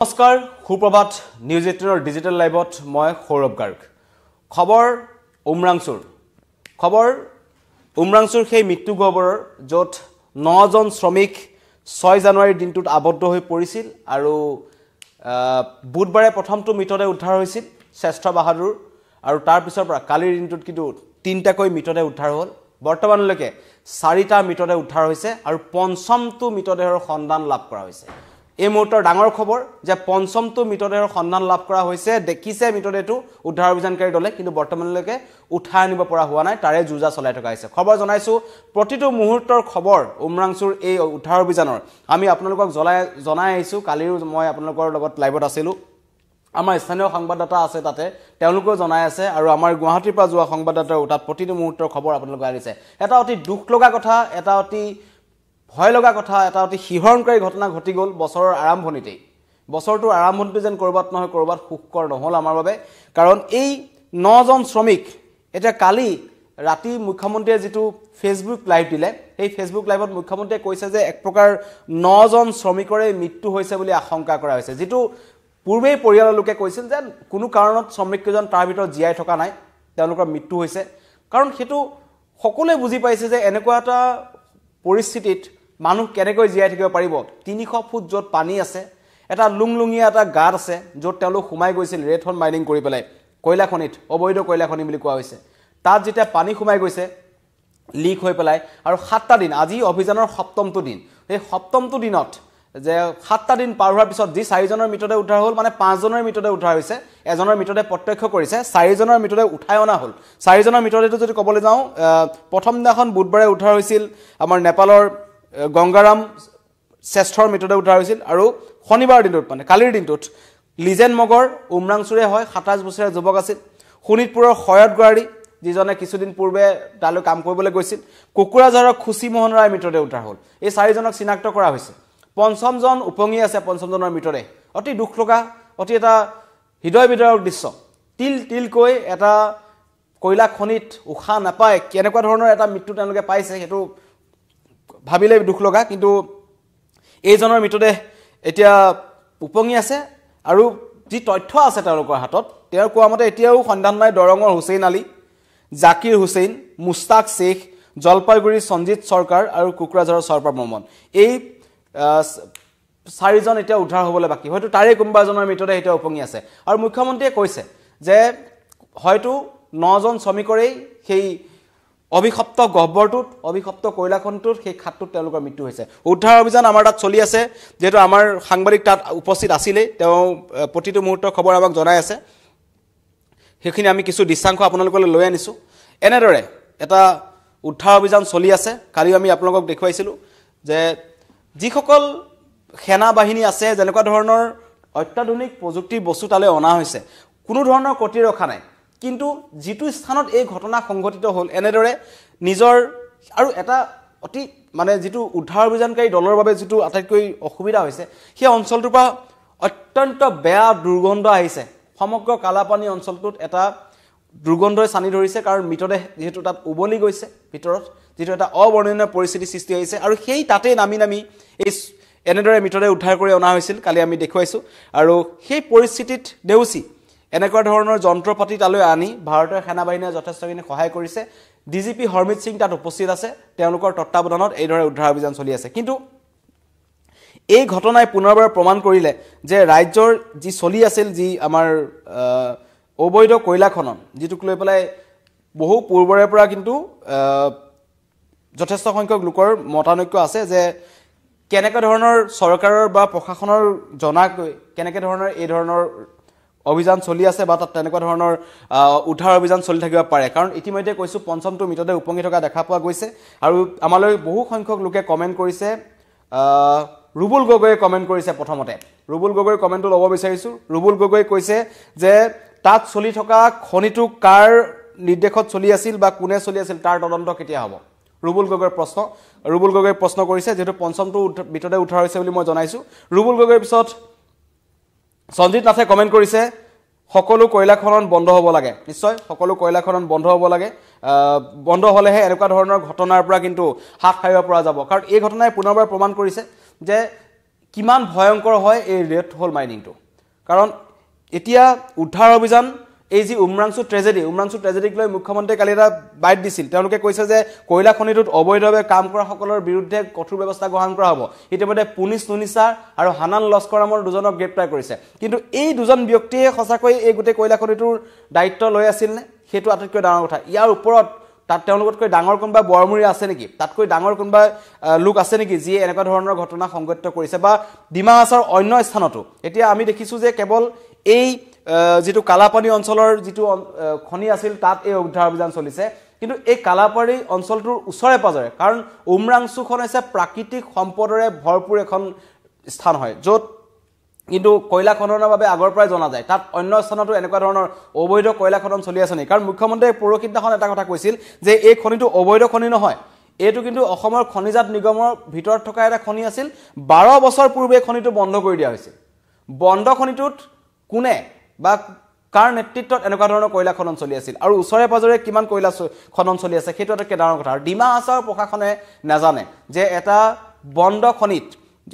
নমস্কাৰ সুপ্ৰভাত news 18 digital লাইভত মই সৌৰভ গাৰ্গ খবৰ উমৰাংচুৰ সেই মৃত্যু খবৰৰ য'ত 9 জন শ্ৰমিক 6 জানুৱাৰীৰ দিনটোত আবদ্ধ হৈ পৰিছিল আৰু বুধবাৰে প্ৰথমটো মৃতদেহ উদ্ধাৰ হৈছিল শ্ৰেষ্ঠ বাহাদুৰ আৰু তাৰ পিছৰ পৰা কালিৰ দিনটোত কিন্তু 3টাকৈ মৃতদেহ উদ্ধাৰ হ'ল বৰ্তমানলৈকে 4টা মৃতদেহ উদ্ধাৰ হৈছে আৰু পঞ্চমটো মৃতদেহৰ সন্ধান লাভ কৰা হৈছে এই মুহূৰ্তৰ ডাঙৰ খবৰ যে পঞ্চমটো মৃতদেহৰ সন্ধান লাভ কৰা হৈছে দেখিছে মৃতদেহটো উদ্ধাৰ অভিযানকাৰী দলে কিন্তু বৰ্তমানলৈকে উঠাই আনিব পৰা হোৱা নাই তাৰে যুঁজা চলাই থকা হৈছে খবৰ জনাইছো প্ৰতিটো মুহূৰ্তৰ খবৰ উমৰাংচুৰ এই উদ্ধাৰ অভিযানৰ আমি আপোনালোকক জনাই আহিছো কালিও মই আপোনালোকৰ লগত লাইভত আছিলো আমাৰ স্থানীয় সংবাদদাতা আছে তাতে তেওঁলোকেও জনাই আছে আৰু আমাৰ গুৱাহাটীৰ পৰা যোৱা সংবাদদাতাৰ উঠাত প্ৰতিটো মুহূৰ্তৰ খবৰ আপোনালোকক আহিছে এটা অতি দুখ লগা কথা এটা অতি ভয় লগা কথা এটা অতি শিহৰণকাৰী ঘটনা ঘটি গ'ল বছৰৰ আৰম্ভণিতেই বছৰটোৰ আৰম্ভণিতে যেন কৰবাত নহয় কৰবাত সুখকৰ নহল আমাৰ বাবে কাৰণ এই 9 জন শ্ৰমিক এটা কালি ৰাতি মুখ্যমন্ত্ৰীয়ে যেটো ফেসবুক লাইভ দিলে এই ফেসবুক লাইভত মুখ্যমন্ত্ৰীয়ে কৈছে যে এক প্ৰকাৰ 9 জন শ্ৰমিকৰে মৃত্যু হৈছে বুলি আশংকা কৰা হৈছে যেটো পূৰ্বেই পৰিয়ালৰ লোকে কৈছিল যে কোনো কাৰণত শ্ৰমিকজন তাৰ ভিতৰত জিয়াই থকা নাই তেওঁলোকৰ মৃত্যু হৈছে কাৰণ হেতু সকলোৱে বুজি পাইছে যে এনেকুৱা এটা পৰিস্থিতিত মানুহ কেনেকৈ জিয়াই থাকিব পাৰিব 300 ফুট যত পানী আছে এটা লুংলুঙিয়া এটা গাত আছে যত তেওঁলোক সোমাই গৈছিল ৰেথন মাইনিং কৰি পেলাই কয়লা খনিত অবৈধ কয়লা খনি বুলি কোৱা হৈছে তাত যেতিয়া পানী সোমাই গৈছে লিক হৈ পেলাই আৰু 7টা দিন আজি অভিযানৰ সপ্তমটো দিন এই সপ্তমটো দিনত যে 7টা দিন পাৰ হোৱাৰ পিছত যি 4 জনৰ মৃতদেহ উদ্ধাৰ হ'ল মানে 5 জনৰ মৃতদেহ উদ্ধাৰ হৈছে এজনৰ মৃতদেহ প্ৰত্যক্ষ কৰিছে 4 জনৰ মৃতদেহ উঠাই অনা হ'ল 4 জনৰ মৃতদেহটো যদি ক'বলৈ যাওঁ প্ৰথম দিনাখন বুধবাৰে উদ্ধাৰ হৈছিল আমাৰ নেপালৰ গংগাৰাম শ্ৰেষ্ঠৰ মৃতদেহ উদ্ধাৰ হৈছিল আৰু শনিবাৰ দিনটোত মানে কালিৰ দিনটোত লিজেন মগৰ উমৰাংচুৰে হয় 27 বছৰীয়া যুৱক আছিল শোণিতপুৰৰ খয়ত গুৱাৰী যিজনে কিছুদিন পূৰ্বে তালৈ কাম কৰিবলৈ গৈছিল কুকুৰাঝাৰৰ খুচি মোহন ৰায় মৃতদেহ উদ্ধাৰ হ'ল এই 4 জনক চিনাক্ত কৰা হৈছে পঞ্চমজন উপঙি আছে পঞ্চমজনৰ মৃতদেহ অতি দুখ লগা অতি এটা হৃদয় বিদাৰক দৃশ্য তিলকৈ এটা কয়লা খনিত উখা নাপায় কেনেকুৱা ধৰণৰ এটা মৃত্যু তেওঁলোকে পাইছে হেতু ভাবিলে দুখ লগা কিন্তু এইজনৰ মৃতদেহ এতিয়া উপঙি আছে আৰু যি তথ্য আছে তেওঁলোকৰ হাতত তেওঁৰ কোৱা মতে এতিয়াও সন্ধান নাই দৰঙৰ হুছেইন আলী জাকিৰ হুছেইন মুস্তাক শেখ জলপাইগুৰি সঞ্জিত সৰকাৰ আৰু কুকুৰাঝাৰৰ সৰপাৰ মহম্মদ এই 4জন এতিয়া উদ্ধাৰ হ'বলৈ বাকি হয়তো তাৰে কোনবাজনৰ মৃতদেহ এতিয়া উপঙি আছে আৰু মুখ্যমন্ত্ৰীয়ে কৈছে যে হয়তো 9 জন শ্ৰমিকৰে সেই অভিশপ্ত গহ্বৰটোত অভিশপ্ত কয়লাখনটোত সেই খাতটোত তেওঁলোকৰ মৃত্যু হৈছে উদ্ধাৰ অভিযান আমাৰ তাত চলি আছে যেটো আমাৰ সাংবাদিক তাত উপস্থিত আছিল তেওঁ প্ৰতিটো মুহূৰ্তৰ খবৰ আমাক জনাই আছে সেইখিনি আমি কিছু দৃশ্যাংশ আপোনালোকলৈ লৈ আনিছো এনেদৰে এটা উদ্ধাৰ অভিযান চলি আছে কালি আমি আপোনালোকক দেখুৱাইছিলো যে যিসকল সেনা বাহিনী আছে যেনেকুৱা ধৰণৰ অত্যাধুনিক প্ৰযুক্তিৰ বস্তু তালৈ অনা হৈছে কোনো ধৰণৰ কটি ৰখা নাই কিন্তু যেটো স্থানত এই ঘটনা সংঘটিত হ'ল এনেদৰে নিজৰ আৰু এটা অতি মানে যেটো উদ্ধাৰ অভিযানকাৰী দলৰ বাবে যেটো আটাইতকৈ অসুবিধা হৈছে সেই অঞ্চলটোৰ পৰা অত্যন্ত বেয়া দুৰ্গন্ধ আহিছে সমগ্ৰ কালাপানী অঞ্চলটোত এটা দুৰ্গন্ধই সানি ধৰিছে কাৰণ মৃতদেহ যেহেতু তাত উবলি গৈছে ভিতৰত যেটো এটা অবৰ্ণনীয় পৰিস্থিতি সৃষ্টি হৈছে আৰু সেই তাতে নামি এই এনেদৰে মৃতদেহ উদ্ধাৰ কৰি অনা হৈছিল কালি আমি দেখুৱাইছো আৰু সেই পৰিস্থিতিত দেউচি এনেকুৱা ধৰণৰ যন্ত্ৰপাতি তালৈ আনি ভাৰতীয় সেনা বাহিনীয়ে যথেষ্টখিনি সহায় কৰিছে ডিজিপি হৰমিত সিং তাত উপস্থিত আছে তেওঁলোকৰ তত্ত্বাৱধানত এই ধৰণে উদ্ধাৰ অভিযান চলি আছে কিন্তু এই ঘটনাই পুনৰবাৰ প্ৰমাণ কৰিলে যে ৰাজ্যৰ যি চলি আছিল যি আমাৰ অবৈধ কয়লা খনন যেটোক লৈ পেলাই বহু পূৰ্বৰে পৰা কিন্তু যথেষ্ট সংখ্যক লোকৰ মতানৈক্য আছে যে কেনেকুৱা ধৰণৰ চৰকাৰৰ বা প্ৰশাসনৰ জনাকৈ কেনেকুৱা ধৰণৰ এই ধৰণৰ অভিযান চলি আছে বা তাত তেনেকুৱা ধৰণৰ উদ্ধাৰ অভিযান চলি থাকিব পাৰে কাৰণ ইতিমধ্যে কৈছো পঞ্চমটো মৃতদেহ উপঙি থকা দেখা পোৱা গৈছে আৰু আমালৈ বহু সংখ্যক লোকে কমেন্ট কৰিছে ৰুবুল গগৈয়ে কমেন্ট কৰিছে প্ৰথমতে ৰুবুল গগৈৰ কমেন্টটো ল'ব বিচাৰিছো ৰুবুল গগৈ কৈছে যে তাত চলি থকা খনিটো কাৰ নিৰ্দেশত চলি আছিল বা কোনে চলি আছিল তাৰ তদন্ত কেতিয়া হ'ব ৰুবুল গগৈৰ প্ৰশ্ন কৰিছে যেটো পঞ্চমটো মৃতদেহ উদ্ধাৰ হৈছে বুলি মই জনাইছো ৰুবুল গগৈৰ পিছত সঞ্জিত নাথে কমেন্ট কৰিছে সকলো কয়লা খনন বন্ধ হ'ব লাগে নিশ্চয় সকলো কয়লা খনন বন্ধ হ'ব লাগে বন্ধ হলেহে এনেকুৱা ধৰণৰ ঘটনাৰ পৰা কিন্তু হাত খাইব পৰা যাব কাৰণ এই ঘটনাই পুনৰবাৰ প্ৰমাণ কৰিছে যে কিমান ভয়ংকৰ হয় এই ৰেড হোল মাইনিংটো কাৰণ এতিয়া উদ্ধাৰ অভিযান এই যি উমৰাংচু ট্ৰেজেডিক লৈ মুখ্যমন্ত্ৰীয়ে কালি এটা বাইট দিছিল তেওঁলোকে কৈছে যে কয়লা খনিটোত অবৈধভাৱে কাম কৰা সকলৰ বিৰুদ্ধে কঠোৰ ব্যৱস্থা গ্ৰহণ কৰা হ'ব ইতিমধ্যে পুলিচ নুনিছা আৰু হানান লস্কৰ নামৰ দুজনক গ্ৰেপ্তাৰ কৰিছে কিন্তু এই দুজন ব্যক্তিয়ে সঁচাকৈ এই গোটেই কয়লা খনিটোৰ দায়িত্ব লৈ আছিল নে সেইটো আটাইতকৈ ডাঙৰ কথা ইয়াৰ ওপৰত তাত তেওঁলোকতকৈ ডাঙৰ কোনবা বৰমুৰি আছে নেকি তাতকৈ ডাঙৰ কোনবা লোক আছে নেকি যি এনেকুৱা ধৰণৰ ঘটনা সংঘটিত কৰিছে বা ডিমা হাছাওৰ অন্য স্থানতো এতিয়া আমি দেখিছো যে কেৱল এই যেটো কালাপানী অঞ্চলৰ যেটো খনি আছিল তাত এই উদ্ধাৰ অভিযান চলিছে কিন্তু এই কালাপানী অঞ্চলটোৰ ওচৰে পাজৰে কাৰণ উমৰাংচুখন হৈছে প্ৰাকৃতিক সম্পদৰে ভৰপুৰ এখন স্থান হয় য'ত কিন্তু কয়লা খননৰ বাবে আগৰ পৰাই জনা যায় তাত অন্য স্থানতো এনেকুৱা ধৰণৰ অবৈধ কয়লা খনন চলি আছে নেকি কাৰণ মুখ্যমন্ত্ৰীয়ে পৰখিদিনাখন এটা কথা কৈছিল যে এই খনিটো অবৈধ খনি নহয় এইটো কিন্তু অসমৰ খনিজাত নিগমৰ ভিতৰত থকা এটা খনি আছিল 12 বছৰ পূৰ্বে খনিটো বন্ধ কৰি দিয়া হৈছিল বন্ধ খনিটোত কোনে বা কাৰ নেতৃত্বত এনেকুৱা ধৰণৰ কয়লা খনন চলি আছিল আৰু ওচৰে পাজৰে কিমান কয়লা খনন চলি আছে সেইটো এটা ডাঙৰ কথা আৰু ডিমা হাছাওৰ প্ৰশাসনে নাজানে যে এটা বন্ধ খনিত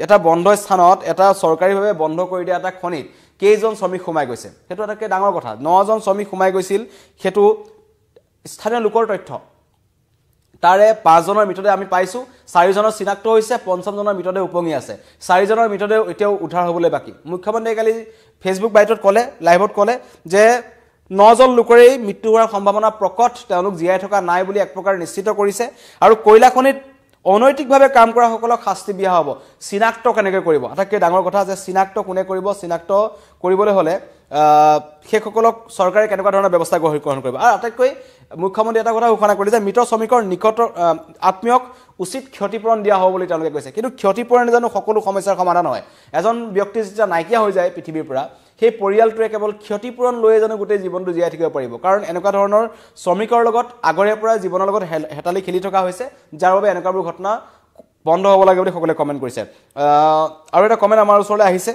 এটা বন্ধ স্থানত এটা চৰকাৰীভাৱে বন্ধ কৰি দিয়া এটা খনিত কেইজন শ্ৰমিক সোমাই গৈছে সেইটো এটা ডাঙৰ কথা 9 জন শ্ৰমিক সোমাই গৈছিল সেইটো স্থানীয় লোকৰ তথ্য তাৰে 5 জনৰ মৃতদেহ আমি পাইছো 4 জনৰ চিনাক্ত হৈছে 5ম জনৰ মৃতদেহ উপঙি আছে 4 জনৰ মৃতদেহ এতিয়াও উদ্ধাৰ হ'বলৈ বাকি মুখ্যমন্ত্ৰীয়ে কালি ফেসবুক বাইটত ক'লে লাইভত ক'লে যে 9 জন লোকৰেই মৃত্যু হোৱাৰ সম্ভাৱনা প্ৰকট তেওঁলোক জীয়াই থকা নাই বুলি এক প্ৰকাৰ নিশ্চিত কৰিছে আৰু কয়লা খনিত অনৈতিকভাৱে কাম কৰা সকলক শাস্তি দিয়া হ'ব চিনাক্ত কেনেকৈ কৰিব আটাইতকৈ ডাঙৰ কথা যে চিনাক্ত কোনে কৰিব চিনাক্ত কৰিবলৈ হলে সেইসকলক চৰকাৰে কেনেকুৱা ধৰণৰ ব্যৱস্থা গ্ৰহণ কৰিব আৰু আটাইতকৈ মুখ্যমন্ত্ৰী এটা কথা ঘোষণা কৰিলে যে মৃত শ্ৰমিকৰ নিকট আত্মীয়ক উচিত ক্ষতিপূৰণ দিয়া হ'ব বুলি তেওঁলোকে কৈছে কিন্তু ক্ষতিপূৰণে জানো সকলো সমস্যাৰ সমাধান হয় এজন ব্যক্তি যেতিয়া নাইকিয়া হৈ যায় পৃথিৱীৰ পৰা সেই পৰিয়ালটোৱে কেৱল ক্ষতিপূৰণ লৈ জানো গোটেই জীৱনটো জীয়াই থাকিব পাৰিব কাৰণ এনেকুৱা ধৰণৰ শ্ৰমিকৰ লগত আগৰে পৰা জীৱনৰ লগত হেতালি খেলি থকা হৈছে যাৰ বাবে এনেকুৱাবোৰ ঘটনা বন্ধ হ'ব লাগে বুলি সকলোৱে কমেন্ট কৰিছে আৰু এটা কমেন্ট আমাৰ ওচৰলৈ আহিছে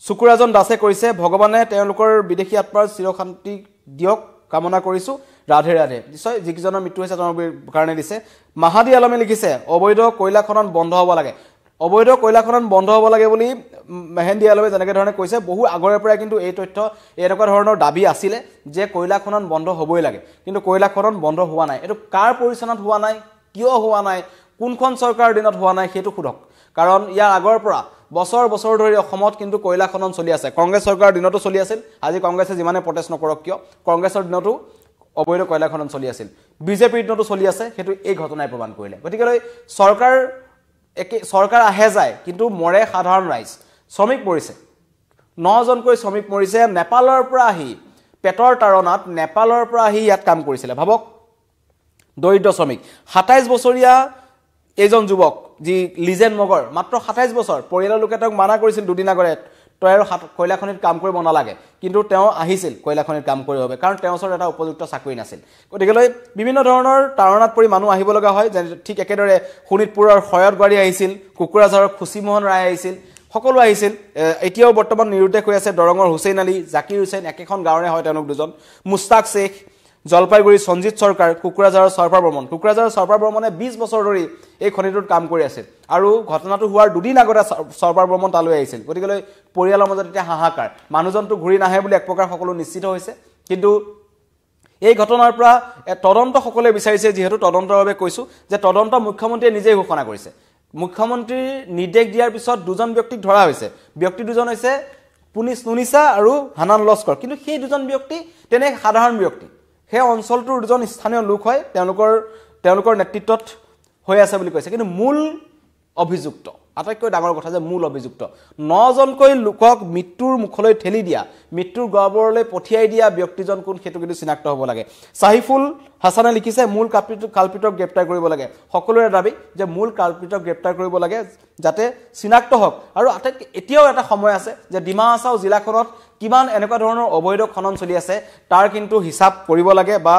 সুকুৰাজন দাসে কৈছে ভগৱানে তেওঁলোকৰ বিদেশী আত্মাৰ চিৰশান্তি দিয়ক কামনা কৰিছো ৰাধে ৰাধে নিশ্চয় যিজনৰ মৃত্যু হৈছে তেওঁৰ কাৰণে দিছে মাহাদি আলমে লিখিছে অবৈধ কয়লা খনন বন্ধ হ'ব লাগে অবৈধ কয়লা খনন বন্ধ হ'ব লাগে বুলি মেহেন্দি আলমে যেনেকৈ ধৰণে কৈছে বহু আগৰে পৰা কিন্তু এই তথ্য এনেকুৱা ধৰণৰ দাবী আছিলে যে কয়লা খনন বন্ধ হ'বই লাগে কিন্তু কয়লা খনন বন্ধ হোৱা নাই এটো কাৰ পৰিচনত হোৱা নাই কিয় হোৱা নাই কোনখন চৰকাৰৰ দিনত হোৱা নাই সেইটো খুদক কাৰণ ইয়াৰ আগৰ পৰা বছৰ ধৰি অসমত কিন্তু কয়লা খনন চলি আছে কংগ্ৰেছ চৰকাৰৰ দিনতো চলি আছিল আজি কংগ্ৰেছে যিমানে প্ৰটেষ্ট নকৰক কিয় কংগ্ৰেছৰ দিনতো অবৈধ কয়লা খনন চলি আছিল বিজেপিৰ দিনতো চলি আছে সেইটো এই ঘটনাই প্ৰমাণ কৰিলে গতিকে চৰকাৰ আহে যায় কিন্তু মৰে সাধাৰণ ৰাইজ শ্ৰমিক মৰিছে 9 জনকৈ শ্ৰমিক মৰিছে নেপালৰ পৰা আহি পেটৰ তাৰণাত নেপালৰ পৰা আহি ইয়াত কাম কৰিছিল ভাবক দৰিদ্ৰ শ্ৰমিক 27 বছৰীয়া এজন যুৱক যি লিজেন মগৰ মাত্ৰ 27 বছৰ পৰিয়ালৰ লোকে তেওঁক মানা কৰিছিল দুদিন আগৰে তই আৰু কয়লা খনিত কাম কৰিব নালাগে কিন্তু তেওঁ আহিছিল কয়লা খনিত কাম কৰিব বাবে কাৰণ তেওঁৰ ওচৰত এটা উপযুক্ত চাকৰি নাছিল গতিকে বিভিন্ন ধৰণৰ তাৰণাত পৰি মানুহ আহিব লগা হয় ঠিক একেদৰে শোণিতপুৰৰ খয়ত গাড়ী আহিছিল কুকুৰাঝাৰৰ খুচিমোহন ৰায় আহিছিল সকলো আহিছিল এতিয়াও বৰ্তমান নিৰুদ্দেশ হৈ আছে দৰঙৰ হুছেইন আলী জাকিৰ হুছেইন একেখন গাঁৱৰে হয় তেওঁলোক দুজন মুস্তাক শেখ জলপাইগুৰি সঞ্জিত সৰকাৰ কুকুৰাঝাৰৰ সৰপাৰ বৰ্মনে 20 বছৰ ধৰি এই খনিটোত কাম কৰি আছিল আৰু ঘটনাটো হোৱাৰ দুদিন আগতে সৰপাৰ বৰ্মন তালৈ আহিছিল গতিকে পৰিয়ালৰ মাজত এতিয়া হাহাকাৰ মানুহজনটো ঘূৰি নাহে বুলি এক প্ৰকাৰ সকলো নিশ্চিত হৈছে কিন্তু এই ঘটনাৰ পৰা তদন্ত সকলে বিচাৰিছে যেহেতু তদন্তৰ বাবে কৈছো যে তদন্ত মুখ্যমন্ত্ৰীয়ে নিজে ঘোষণা কৰিছে মুখ্যমন্ত্ৰীৰ নিৰ্দেশ দিয়াৰ পিছত দুজন ব্যক্তিক ধৰা হৈছে ব্যক্তি দুজন হৈছে পুলিচ নুনিছা আৰু হানান লস্কৰ কিন্তু সেই দুজন ব্যক্তি তেনে সাধাৰণ ব্যক্তি সেই অঞ্চলটোৰ দুজন স্থানীয় লোক হয় তেওঁলোকৰ নেতৃত্বত হৈ আছে বুলি কৈছে কিন্তু মূল অভিযুক্ত আটাইতকৈ ডাঙৰ কথা যে মূল অভিযুক্ত 9 জনকৈ লোকক মৃত্যুৰ মুখলৈ ঠেলি দিয়া মৃত্যুৰ গহ্বৰলৈ পঠিয়াই দিয়া ব্যক্তিজন কোন সেইটো কিন্তু চিনাক্ত হ'ব লাগে সাহিফুল হাসানে লিখিছে মূল কালপিতক গ্ৰেপ্তাৰ কৰিব লাগে সকলোৰে দাবী যে মূল কালপিতক গ্ৰেপ্তাৰ কৰিব লাগে যাতে চিনাক্ত হওক আৰু এতিয়াও এটা সময় আছে যে ডিমা হাছাও জিলাখনত কিমান এনেকুৱা ধৰণৰ অবৈধ খনন চলি আছে তাৰ কিন্তু হিচাপ কৰিব লাগে বা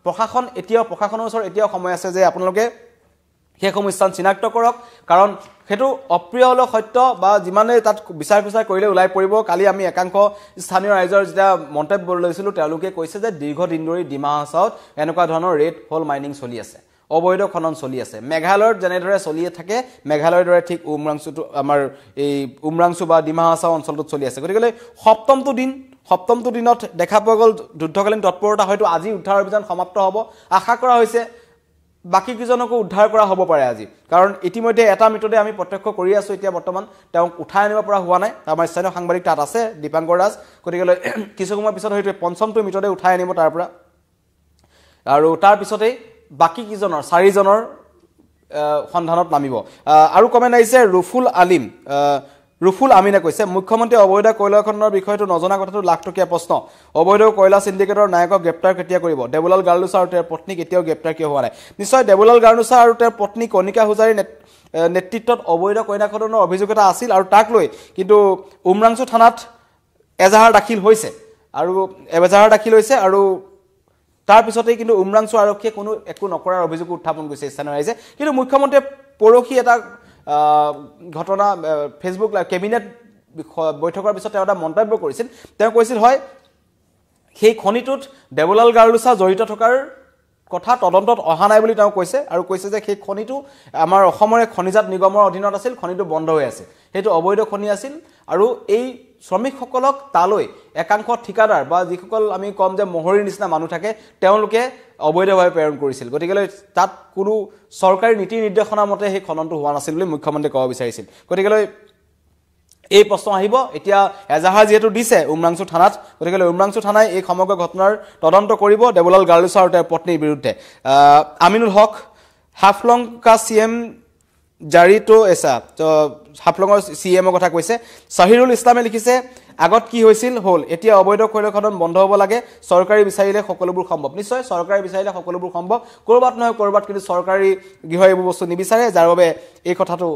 প্ৰশাসনৰ ওচৰত এতিয়াও সময় আছে যে আপোনালোকে সেই সমস্যান চিনাক্ত কৰক কাৰণ হেতু অপ্ৰিয় হল সত্য বা যিমানে তাত বিচাৰ কৰিলে উলাই পৰিব কালি আমি একাংশ স্থানীয় ৰাইজৰ যেটা মন্তব্য লৈছিলো তেওঁলোকে কৈছে যে দীৰ্ঘদিন ধৰি ডিমা হাছাওত এনেকুৱা ধৰণৰ ৰেড হোল মাইনিং চলি আছে অবৈধ খনন চলি আছে মেঘালয়ত যেনেদৰে চলি থাকে মেঘালয়ৰ দৰে ঠিক উমৰাংচুটো আমাৰ এই উমৰাংচু বা ডিমা হাছাও অঞ্চলটোত চলি আছে গতিকে সপ্তমটো দিনত দেখা পোৱা গ'ল যুদ্ধকালীন তৎপৰতা হয়তো আজি উদ্ধাৰ অভিযান সমাপ্ত হ'ব আশা কৰা হৈছে বাকি কিজনকো উদ্ধাৰ কৰা হ'ব পাৰে আজি কাৰণ ইতিমধ্যে এটা মিটতে আমি প্ৰত্যক্ষ কৰি আছো এতিয়া বৰ্তমান তেওঁ উঠাই আনিব পৰা হোৱা নাই আমাৰ স্থানীয় সাংবাদিক তাত আছে দীপাংকৰ ৰাজ গতিকে কিছু সময় পিছত হয়তো পঞ্চমটো মিটতে উঠাই আনিব তাৰ পৰা আৰু তাৰ পিছতে বাকি কিজনৰ 4 জনৰ সন্ধানত নামিব আৰু কমেন্ট আহিছে ৰুফুল আমিনে কৈছে মুখ্যমন্ত্ৰী অবৈধ কয়লা খননৰ বিষয়টো নজনা কথাটো লাখ টকীয়া প্ৰশ্ন অবৈধ কয়লা সিন্ডিকেটৰ নায়কক গ্ৰেপ্তাৰ কেতিয়া কৰিব দেবলাল গাৰ্লুছা আৰু তেওঁৰ পত্নী কেতিয়াও গ্ৰেপ্তাৰ কিয় হোৱা নাই নিশ্চয় দেবলাল গাৰ্লুছা আৰু তেওঁৰ পত্নী কণিকা হুজাৰীৰ নেতৃত্বত অবৈধ কয়লা খননৰ অভিযোগ এটা আছিল আৰু তাক লৈ কিন্তু উমৰাংচু থানাত এজাহাৰ দাখিল হৈছে আৰু তাৰ পিছতে কিন্তু উমৰাংচু আৰক্ষীয়ে কোনো একো নকৰাৰ অভিযোগ উত্থাপন কৰিছে স্থানীয় ৰাইজে কিন্তু মুখ্যমন্ত্ৰীয়ে পৰখি এটা ঘটনা ফেসবুক কেবিনেট বৈঠকৰ পিছত তেওঁ এটা মন্তব্য কৰিছিল তেওঁ কৈছিল হয় সেই খনিটোত দেবলাল গাৰ্লুছা জড়িত থকাৰ কথা তদন্তত অহা নাই বুলি তেওঁ কৈছে আৰু কৈছে যে সেই খনিটো আমাৰ অসমৰে খনিজাত নিগমৰ অধীনত আছিল খনিটো বন্ধ হৈ আছে হেতু অবৈধ খনি আছিল আৰু এই শ্ৰমিকসকলক তালৈ একাংশ ঠিকাদাৰ বা যিসকল আমি কম যে মহৰীৰ নিচিনা মানুহ থাকে তেওঁলোকে অবৈধভাৱে প্ৰেৰণ কৰিছিল গতিকে তাত কোনো চৰকাৰী নীতি নিৰ্দেশনা মতে সেই খননটো হোৱা নাছিল বুলি মুখ্যমন্ত্ৰীয়ে ক'ব বিচাৰিছিল গতিকে এই প্ৰশ্ন আহিব এতিয়া এজাহাৰ যেহেতু দিছে উমৰাংচু থানাত গতিকে উমৰাংচু থানাই এই সমগ্ৰ ঘটনাৰ তদন্ত কৰিব দেবলাল গাৰ্লুছা আৰু তেওঁৰ পত্নীৰ বিৰুদ্ধে আমিনুল হক হাফলং কা সিএম জাৰি তো এসা তো হাফলঙৰ সিএমৰ কথা কৈছে সাহিৰুল ইছলামে লিখিছে আগত কি হৈছিল হল এতিয়া অবৈধ কয়লা খনন বন্ধ হ'ব লাগে চৰকাৰী বিচাৰিলে সকলোবোৰ সম্ভৱ নিশ্চয় চৰকাৰী বিচাৰিলে সকলোবোৰ সম্ভৱ কৰবাত নহয় কৰবাত কিন্তু চৰকাৰী গৃহ এইবোৰ বস্তু নিবিচাৰে যাৰ বাবে এই কথাটো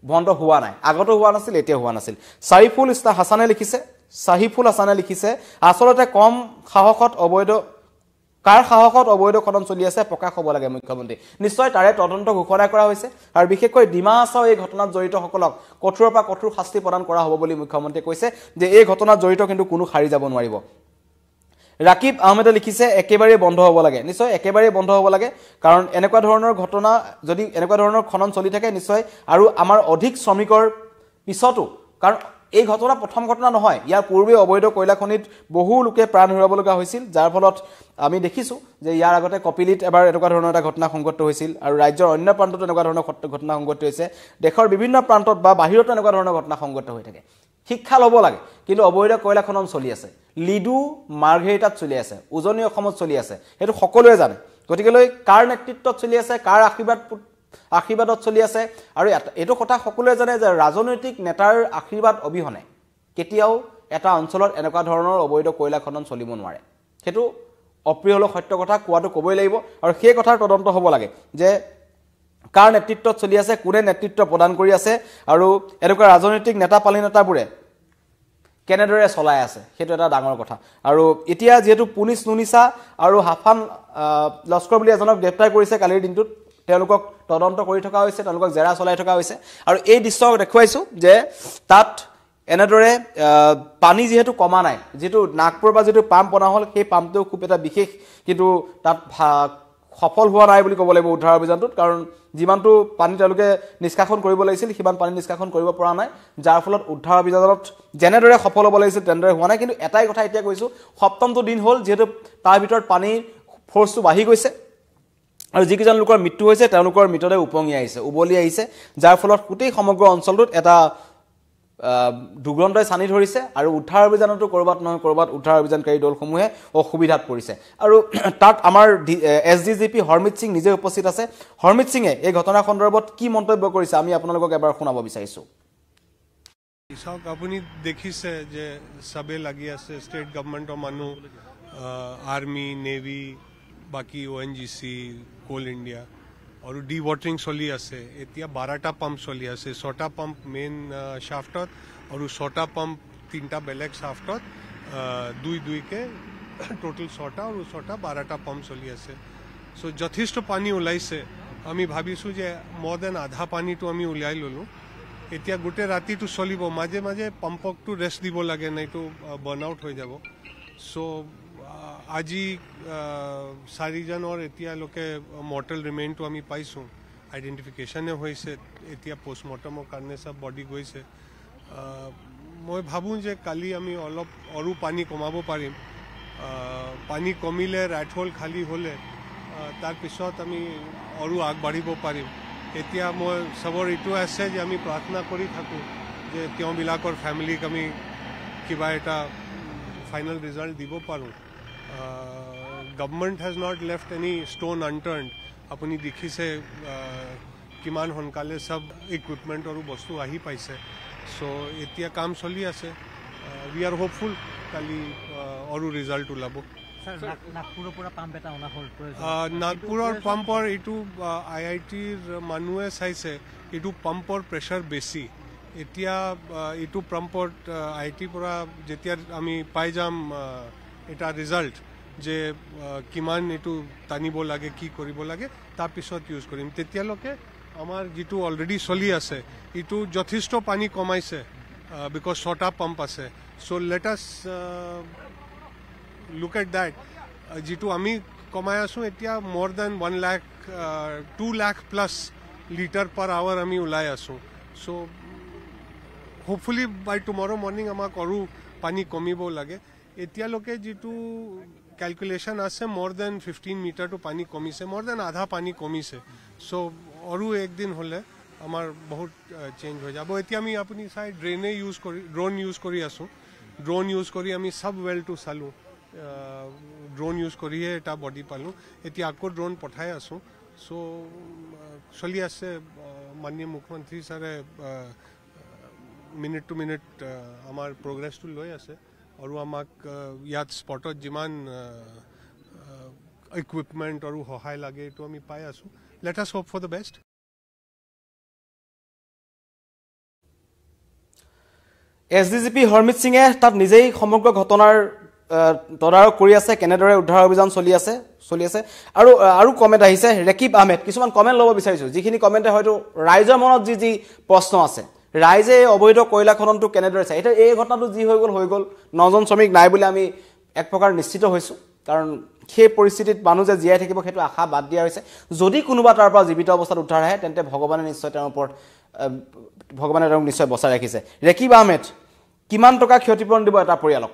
বন্ধ হোৱা নাই আগতো হোৱা নাছিল এতিয়া হোৱা নাছিল সাইফুল হাসানে লিখিছে আসলতে কম সাহসত অবৈধ খনন চলি আছে প্ৰকাশ হ'ব লাগে মুখ্যমন্ত্ৰী নিশ্চয় তাৰে তদন্ত ঘোষণা কৰা হৈছে আৰু বিশেষকৈ ডিমা হাছাও এই ঘটনাত জড়িত সকলক কঠোৰৰ পৰা কঠোৰ শাস্তি প্ৰদান কৰা হ'ব বুলি মুখ্যমন্ত্ৰীয়ে কৈছে যে এই ঘটনাত জড়িত কিন্তু কোনো খাৰি যাব নোৱাৰিব ৰাকিব আহমেদে লিখিছে একেবাৰে বন্ধ হ'ব লাগে নিশ্চয় একেবাৰে বন্ধ হ'ব লাগে কাৰণ এনেকুৱা ধৰণৰ ঘটনা যদি এনেকুৱা ধৰণৰ খনন চলি থাকে নিশ্চয় আৰু আমাৰ অধিক শ্ৰমিকৰ পিছতো কাৰণ এই ঘটনা প্ৰথম ঘটনা নহয় ইয়াৰ পূৰ্বে অবৈধ কয়লা খনিত বহু লোকে প্ৰাণ হেৰুৱাব লগা হৈছিল যাৰ ফলত আমি দেখিছো যে ইয়াৰ আগতে কপিলিত এবাৰ এনেকুৱা ধৰণৰ এটা ঘটনা সংঘটিত হৈছিল আৰু ৰাজ্যৰ অন্য প্ৰান্তত এনেকুৱা ধৰণৰ ঘটনা সংঘটিত হৈছে দেশৰ বিভিন্ন প্ৰান্তত বা বাহিৰতো এনেকুৱা ধৰণৰ ঘটনা সংঘটিত হৈ থাকে শিক্ষা ল'ব লাগে কিন্তু অবৈধ কয়লা খনন চলি আছে লিডু মাৰ্ঘেৰিটাত চলি আছে উজনি অসমত চলি আছে হেতু সকলোৱে জানে গতিকে কাৰ নেতৃত্বত চলি আছে কাৰ আশীৰ্বাদত চলি আছে আৰু এটো কথা সকলোৱে জানে যে ৰাজনৈতিক নেতাৰ আশীৰ্বাদ অবিহনে কেতিয়াও এটা অঞ্চলত এনেকুৱা ধৰণৰ অবৈধ কয়লা খনন চলিব নোৱাৰে হেতু অপ্ৰিয় হল সত্য কথা কোৱাটো কবই লাগিব আৰু সেই কথাৰ তদন্ত হ'ব লাগে যে কাৰ নেতৃত্বত চলি আছে কোনে নেতৃত্ব প্ৰদান কৰি আছে আৰু এনেকুৱা ৰাজনৈতিক নেতা পালিনেতাবোৰে কেনেদৰে চলাই আছে হেতু এটা ডাঙৰ কথা আৰু এতিয়া যেহেতু পুলিচ নুনিসা আৰু হাফান লস্কৰ বুলি এজনক গ্ৰেপ্তাৰ কৰিছে কালিৰ দিনটোত তেওঁলোকক তদন্ত কৰি থকা হৈছে তেওঁলোকক জেৰা চলাই থকা হৈছে আৰু এই দৃশ্য দেখুৱাইছো যে তাত এনেদৰে পানী যেহেতু কমা নাই যেটো নাগপুৰ বা যেটো পাম্প বনা হল সেই পাম্পটো খুব এটা বিশেষ কিন্তু তাত সফল হোৱা নাই বুলি ক'ব লাগিব উদ্ধাৰ অভিযানটোত কাৰণ যিমানটো পানী তেওঁলোকে নিষ্কাশন কৰিব লাগিছিল সিমান পানী নিষ্কাশন কৰিব পৰা নাই যাৰ ফলত উদ্ধাৰ অভিযানত যেনেদৰে সফল হ'ব লাগিছিল তেনেদৰে হোৱা নাই কিন্তু এটাই কথা এতিয়া কৈছো সপ্তমটো দিন হ'ল যেহেতু তাৰ ভিতৰত পানীৰ ফোৰ্সটো বাঢ়ি গৈছে আৰু যিকেইজন লোকৰ মৃত্যু হৈছে তেওঁলোকৰ মৃতদেহ উবলি আহিছে যাৰ ফলত গোটেই সমগ্ৰ অঞ্চলটোত এটা দুৰ্গন্ধই সানি ধৰিছে আৰু উদ্ধাৰ অভিযানতো কৰবাত নহয় কৰবাত উদ্ধাৰ অভিযানকাৰী দলসমূহে অসুবিধাত পৰিছে আৰু তাত আমাৰ এছডিজিপি হৰমিত সিং নিজে উপস্থিত আছে হৰমিত সিংয়ে এই ঘটনা সন্দৰ্ভত কি মন্তব্য কৰিছে আমি আপোনালোকক এবাৰ শুনাব বিচাৰিছো চাওক আপুনি দেখিছে যে সবে লাগি আছে ষ্টেট গভৰ্ণমেণ্টৰ মানুহ আৰ্মি নেভি বাকি ONGC কোল ইণ্ডিয়া আৰু ডি ৱাটাৰিং চলি আছে এতিয়া 12টা পাম্প চলি আছে 6টা পাম্প মেইন শাফ্টত আৰু 6টা পাম্প 3টা বেলেগ শাফ্টত দুইকে টোটাল 6টা আৰু 6টা 12টা পাম্প চলি আছে সো যথেষ্ট পানী ওলাইছে আমি ভাবিছো যে more than আধা পানীটো আমি উলাই ললো এতিয়া গোটে ৰাতিটো চলিব মাজে মাজে পাম্পকটো ৰেষ্ট দিব লাগে নাইতো বাৰ্ন আউট হৈ যাব সো আজি 4জনৰ এতিয়ালৈকে মৰ্টেল ৰিমেইনটো আমি পাইছোঁ আইডেণ্টিফিকেশ্যনে হৈছে এতিয়া পোষ্টমৰ্টমৰ কাৰণে সব বডি গৈছে মই ভাবোঁ যে কালি আমি অলপ আৰু পানী কমাব পাৰিম পানী কমিলে ৰাইট হোল খালী হ'লে তাৰপিছত আমি আৰু আগবাঢ়িব পাৰিম এতিয়া মই সবৰ এইটো আছে যে আমি প্ৰাৰ্থনা কৰি থাকোঁ যে তেওঁবিলাকৰ ফেমিলিক আমি কিবা এটা ফাইনেল ৰিজাল্ট দিব পাৰোঁ government has not left any stone unturned আপুনি দেখিছে কিমান সোনকালে সব ইকুইপমেণ্ট আৰু বস্তু আহি পাইছে চ' এতিয়া কাম চলি আছে উই আৰ হোপফুল কালি আৰু ৰিজাল্ট ওলাব নাগপুৰৰ পাম্পৰ এইটো IITৰ মানুহে চাইছে এইটো পাম্পৰ প্ৰেছাৰ বেছি এতিয়া এইটো পাম্পত IITৰ পৰা যেতিয়া আমি পাই যাম এটা ৰিজাল্ট যে কিমান এইটো টানিব লাগে কি কৰিব লাগে তাৰপিছত ইউজ কৰিম তেতিয়ালৈকে আমাৰ যিটো অলৰেডি চলি আছে এইটো যথেষ্ট পানী কমাইছে বিকজ 6টা পাম্প আছে so' let us look at that যিটো আমি কমাই আছোঁ এতিয়া মোৰ then 1 lakh 2 lakh plus litre per hour আমি ওলাই আছোঁ চ' হোপফুলি বাই টুমৰ' মৰ্ণিং আমাক আৰু পানী কমিব লাগে এতিয়ালৈকে যিটো ক্যালকুলেশন আছে মোর দেন 15 মিটার টু পানি কমিছে মোর দেন আধা পানি কমিছে সো আৰু একদিন হলে আমার বহুত চেঞ্জ হৈ যাব এতিয়া আমি আপনি চাই ড্রেনে ইউজ করি ড্রোন ইউজ করি আসু ড্রোন ইউজ করি আমি সব ওয়েল টু চালু ড্রোন ইউজ করিয়ে এটা বডি পালো এতিয়া আকো ড্রোন পঠাই আসু সো চলি আছে মাননীয় মুখ্যমন্ত্রী স্যারে মিনিট টু মিনিট আমার প্রোগ্রেসটো লৈ আছে আৰু আমাক ইয়াত স্পটত যিমান ইকুইপমেন্ট আৰু সহায় লাগে এটো আমি পাই আছো let us hope for the best SDGP Harmeet সিঙে তাত নিজেই সমগ্ৰ ঘটনাৰ তদাৰক কৰি আছে কেনেদৰে উদ্ধাৰ অভিযান চলি আছে আৰু কমেন্ট আহিছে ৰেকিব আহমেদ কিছুমান কমেন্ট ল'ব বিচাৰিছো যিখিনি কমেন্টে হয়তো ৰাইজৰ মনত যি প্ৰশ্ন আছে ৰাইজে অবৈধ কয়লা খননটো কেনেদৰে চাই এটা এই ঘটনাটো যি হৈ গল 9জন শ্ৰমিক নাই বুলি আমি এক প্ৰকাৰ নিশ্চিত হৈছো কাৰণ সেই পৰিস্থিতিত মানুহ যে জীয়াই থাকিব সেইটো আশা বাদ দিয়া হৈছে যদি কোনোবা তাৰ পৰা জীৱিত অৱস্থাত উদ্ধাৰ আহে তেন্তে ভগৱানে নিশ্চয় তেওঁৰ ওপৰত ভগৱানে তেওঁক নিশ্চয় বচাই ৰাখিছে ৰেকিব আহমেদ কিমান টকা ক্ষতিপূৰণ দিব এটা পৰিয়ালক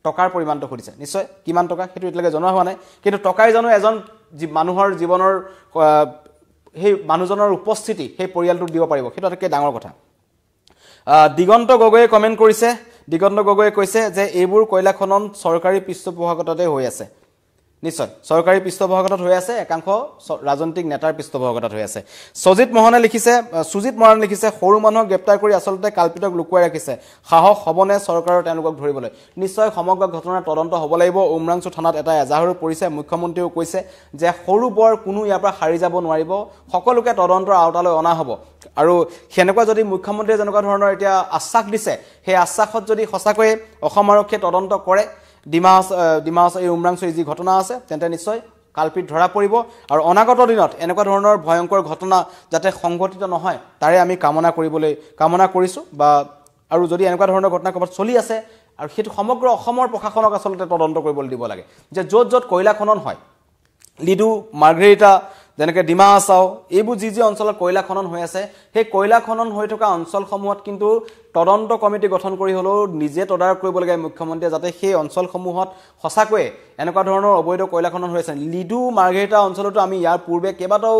টকাৰ পৰিমাণটো খুদিছে নিশ্চয় কিমান টকা সেইটো এতিয়ালৈকে জনোৱা হোৱা নাই কিন্তু টকাই জানো এজন মানুহৰ জীৱনৰ সেই মানুহজনৰ উপস্থিতি সেই পৰিয়ালটোক দিব পাৰিব সেইটো এটা ডাঙৰ কথা দিগন্ত গগৈয়ে কমেন্ট কৰিছে দিগন্ত গগৈয়ে কৈছে যে এইবোৰ কয়লা খনন চৰকাৰী পৃষ্ঠপোষকতাতে হৈ আছে নিশ্চয় চৰকাৰী পৃষ্ঠপোষকতাত হৈ আছে একাংশ ৰাজনৈতিক নেতাৰ পৃষ্ঠপোষকতাত হৈ আছে সুজিত মহনে লিখিছে সৰু মানুহক গ্ৰেপ্তাৰ কৰি আসলতে কালপিতক লুকুৱাই ৰাখিছে সাহস হবনে চৰকাৰৰ তেওঁলোকক ধৰিবলৈ নিশ্চয় সমগ্ৰ ঘটনাৰ তদন্ত হ'ব লাগিব উমৰাংচু থানাত এটা এজাহাৰো পৰিছে মুখ্যমন্ত্ৰীও কৈছে যে সৰু বৰ কোনো ইয়াৰ পৰা হাৰি যাব নোৱাৰিব সকলোকে তদন্তৰ আওতালৈ অনা হ'ব আৰু হেনেকুৱা যদি মুখ্যমন্ত্ৰীয়ে যেনেকুৱা ধৰণৰ এতিয়া আশ্বাস দিছে সেই আশ্বাসত যদি সঁচাকৈ অসম আৰক্ষীয়ে তদন্ত কৰে ডিমাহাছ এই উমৰাংচুৰ যি ঘটনা আছে তেন্তে নিশ্চয় কালপিত ধৰা পৰিব আৰু অনাগত দিনত এনেকুৱা ধৰণৰ ভয়ংকৰ ঘটনা যাতে সংঘটিত নহয় তাৰে আমি কামনা কৰিছো বা আৰু যদি এনেকুৱা ধৰণৰ ঘটনা ক'ৰবাত চলি আছে আৰু সেইটো সমগ্ৰ অসমৰ প্ৰশাসনক আসলতে তদন্ত কৰিবলৈ দিব লাগে যে য'ত কয়লা খনন হয় লিডু মাৰ্ঘেৰিটা যেনেকৈ ডিমা হাছাও এইবোৰ যি অঞ্চলত কয়লা খনন হৈ আছে সেই কয়লা খনন হৈ থকা অঞ্চলসমূহত কিন্তু তদন্ত কমিটি গঠন কৰি হলেও নিজে তদাৰক কৰিব লাগে মুখ্যমন্ত্ৰীয়ে যাতে সেই অঞ্চলসমূহত সঁচাকৈ এনেকুৱা ধৰণৰ অবৈধ কয়লা খনন হৈ আছে লিডু মাৰ্ঘেৰিটা অঞ্চলতো আমি ইয়াৰ পূৰ্বে কেইবাটাও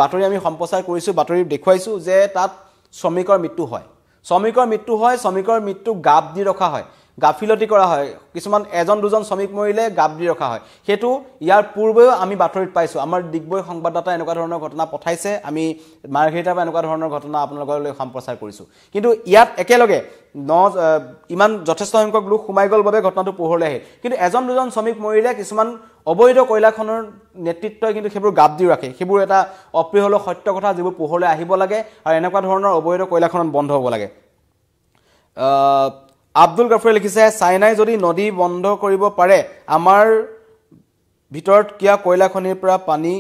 বাতৰি আমি সম্প্ৰচাৰ কৰিছো বাতৰি দেখুৱাইছো যে তাত শ্ৰমিকৰ মৃত্যু হয় শ্ৰমিকৰ মৃত্যু গাপ দি ৰখা হয় গাফিলতি কৰা হয় কিছুমান এজন দুজন শ্ৰমিক মৰিলে গাপ দি ৰখা হয় হেতু ইয়াৰ পূৰ্বেও আমি বাতৰিত পাইছো আমাৰ দিগবৈ সংবাদদাতা এনেকুৱা ধৰণৰ ঘটনা পঠাইছে আমি মাৰ্ঘেৰিটাৰ পৰা এনেকুৱা ধৰণৰ ঘটনা আপোনালোকলৈ সম্প্ৰচাৰ কৰিছো কিন্তু ইয়াত একেলগে ইমান যথেষ্ট সংখ্যক লোক সোমাই গ'ল বাবে ঘটনাটো পোহৰলৈ আহিল কিন্তু এজন দুজন শ্ৰমিক মৰিলে কিছুমান অবৈধ কয়লা খননৰ নেতৃত্বই কিন্তু সেইবোৰ গাপ দি ৰাখে সেইবোৰ এটা অপ্ৰিয় হলো সত্য কথা যিবোৰ পোহৰলৈ আহিব লাগে আৰু এনেকুৱা ধৰণৰ অবৈধ কয়লা খনন বন্ধ হ'ব লাগে আব্দুল গফৰে লিখিছে চাইনাই যদি নদী বন্ধ কৰিব পাৰে আমাৰ ভিতৰত কিয়া কয়লা খনিৰ পৰা পানী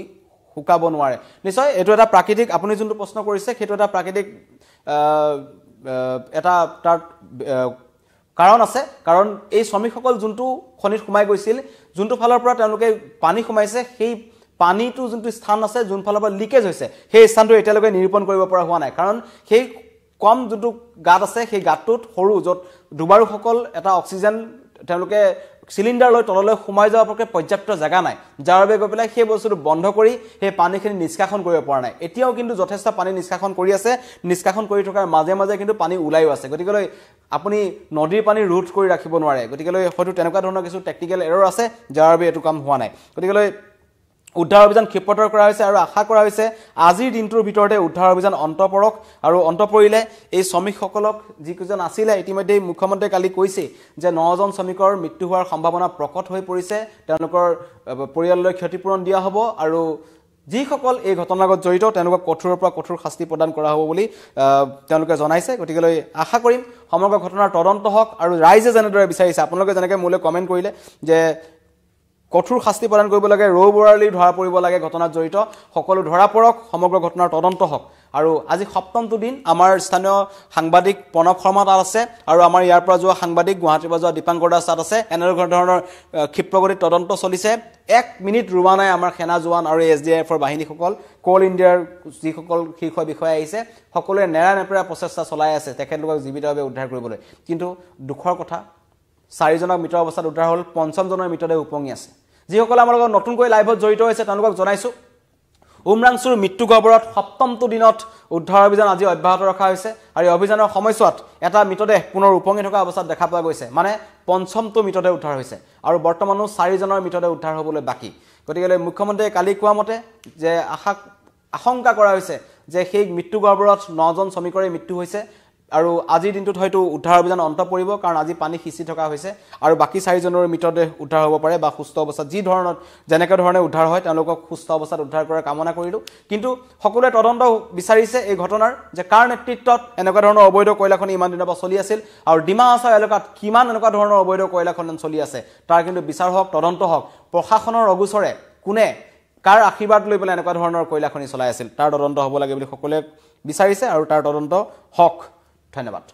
শুকাব নোৱাৰে নিশ্চয় এটো এটা প্ৰাকৃতিক আপুনি যোনটো প্ৰশ্ন কৰিছে সেইটো এটা প্ৰাকৃতিক এটা তাৰ কাৰণ আছে কাৰণ এই শ্ৰমিকসকল যোনটো খনিত সোমাই গৈছিল যোনটো ফালৰ পৰা তেওঁলোকে পানী সোমাইছে সেই পানীটো যোনটো স্থান আছে যোন ফালৰ পৰা লিকেজ হৈছে সেই স্থানটো এতিয়ালৈকে নিৰূপণ কৰিব পৰা হোৱা নাই কাৰণ সেই কম যোনটো গাঁত আছে সেই গাঁতটোত সৰু য'ত ডুবাৰুসকল এটা অক্সিজেন তেওঁলোকে সিলিন্ডাৰ লৈ তললৈ সোমাই যোৱাৰ পক্ষে পৰ্যাপ্ত জায়গা নাই যাৰ বাবে গৈ পেলাই সেই বস্তুটো বন্ধ কৰি সেই পানীখিনি নিষ্কাশন কৰিব পৰা নাই এতিয়াও কিন্তু যথেষ্ট পানী নিষ্কাশন কৰি আছে নিষ্কাশন কৰি থকাৰ মাজে মাজে কিন্তু পানী ওলাইও আছে গতিকে আপুনি নদীৰ পানী ৰুট কৰি ৰাখিব নোৱাৰে গতিকে হয়তো তেনেকুৱা ধৰণৰ কিছু টেকনিক্যাল এৰৰ আছে যাৰ বাবে এটো কাম হোৱা নাই গতিকে উদ্ধাৰ অভিযান ক্ষিপ্ৰতৰ কৰা হৈছে আৰু আশা কৰা হৈছে আজিৰ দিনটোৰ ভিতৰতে উদ্ধাৰ অভিযান অন্ত পৰক আৰু অন্ত পৰিলে এই শ্ৰমিকসকলক যিকেইজন আছিলে ইতিমধ্যে মুখ্যমন্ত্ৰীয়ে কালি কৈছে যে 9 জন শ্ৰমিকৰ মৃত্যু হোৱাৰ সম্ভাৱনা প্ৰকট হৈ পৰিছে তেওঁলোকৰ পৰিয়াললৈ ক্ষতিপূৰণ দিয়া হ'ব আৰু যিসকল এই ঘটনাৰ লগত জড়িত তেওঁলোকক কঠোৰৰ পৰা কঠোৰ শাস্তি প্ৰদান কৰা হ'ব বুলি তেওঁলোকে জনাইছে গতিকে আশা কৰিম সমগ্ৰ ঘটনাৰ তদন্ত হওক আৰু ৰাইজে যেনেদৰে বিচাৰিছে আপোনালোকে যেনেকৈ মোলৈ কমেন্ট কৰিলে যে কঠোৰ শাস্তি প্ৰদান কৰিব লাগে ৰৌ বৰালি ধৰা পৰিব লাগে ঘটনাত জড়িত সকলো ধৰা পৰক সমগ্ৰ ঘটনাৰ তদন্ত হওক আৰু আজি সপ্তমটো দিন আমাৰ স্থানীয় সাংবাদিক প্ৰণৱ শৰ্মা তাত আছে আৰু আমাৰ ইয়াৰ পৰা যোৱা সাংবাদিক গুৱাহাটীৰ পৰা যোৱা দীপাংকৰ দাস তাত আছে এনেকুৱা ধৰণৰ ক্ষিপ্ৰগতিত তদন্ত চলিছে 1 মিনিট ৰুৱা নাই আমাৰ সেনা জোৱান আৰু এছডিএফৰ বাহিনীসকল কোল ইণ্ডিয়াৰ যিসকল শীৰ্ষ বিষয়া আহিছে সকলোৱে নেৰা নেপেৰা প্ৰচেষ্টা চলাই আছে তেখেতলোকক জীৱিতভাৱে উদ্ধাৰ কৰিবলৈ কিন্তু দুখৰ কথা 4 জনক মৃত অৱস্থাত উদ্ধাৰ হ'ল 5ম জনৰ মৃতদেহ উপঙি আছে যিসকল আমাৰ লগত নতুনকৈ লাইভত জড়িত হৈছে তেওঁলোকক জনাইছো উমৰাংচুৰ মৃত্যু খবৰত সপ্তমটো দিনত উদ্ধাৰ অভিযান আজি অব্যাহত ৰখা হৈছে আৰু এই অভিযানৰ সময়ছোৱাত এটা মৃতদেহ পুনৰ উপঙি থকা অৱস্থাত দেখা পোৱা গৈছে মানে 5মটো মৃতদেহ উদ্ধাৰ হৈছে আৰু বৰ্তমানো 4 জনৰ মৃতদেহ উদ্ধাৰ হ'বলৈ বাকি গতিকে মুখ্যমন্ত্ৰীয়ে কালি কোৱা মতে যে আশংকা কৰা হৈছে যে সেই মৃত্যু খবৰত 9 জন শ্ৰমিকৰে মৃত্যু হৈছে আৰু আজিৰ দিনটোত হয়তো উদ্ধাৰ অভিযান অন্ত পৰিব কাৰণ আজি পানী সিঁচি থকা হৈছে আৰু বাকি 4 জনৰ মৃতদেহ উদ্ধাৰ হ'ব পাৰে বা সুস্থ অৱস্থাত যি ধৰণৰ যেনেকৈ ধৰণে উদ্ধাৰ হয় তেওঁলোকক সুস্থ অৱস্থাত উদ্ধাৰ কৰাৰ কামনা কৰিলো কিন্তু সকলোৱে তদন্ত বিচাৰিছে এই ঘটনাৰ যে কাৰ নেতৃত্বত এনেকুৱা ধৰণৰ অবৈধ কয়লা খনি ইমান দিনৰ পৰা চলি আছিল আৰু ডিমা হাছাও এলেকাত কিমান এনেকুৱা ধৰণৰ অবৈধ কয়লা খনন চলি আছে তাৰ কিন্তু বিচাৰ হওক তদন্ত হওক প্ৰশাসনৰ অগুচৰে কোনে কাৰ আশীৰ্বাদ লৈ পেলাই এনেকুৱা ধৰণৰ কয়লা খনি চলাই আছিল তাৰ তদন্ত হ'ব লাগে বুলি সকলোৱে বিচাৰিছে আৰু তাৰ তদন্ত হওক ধন্যবাদ।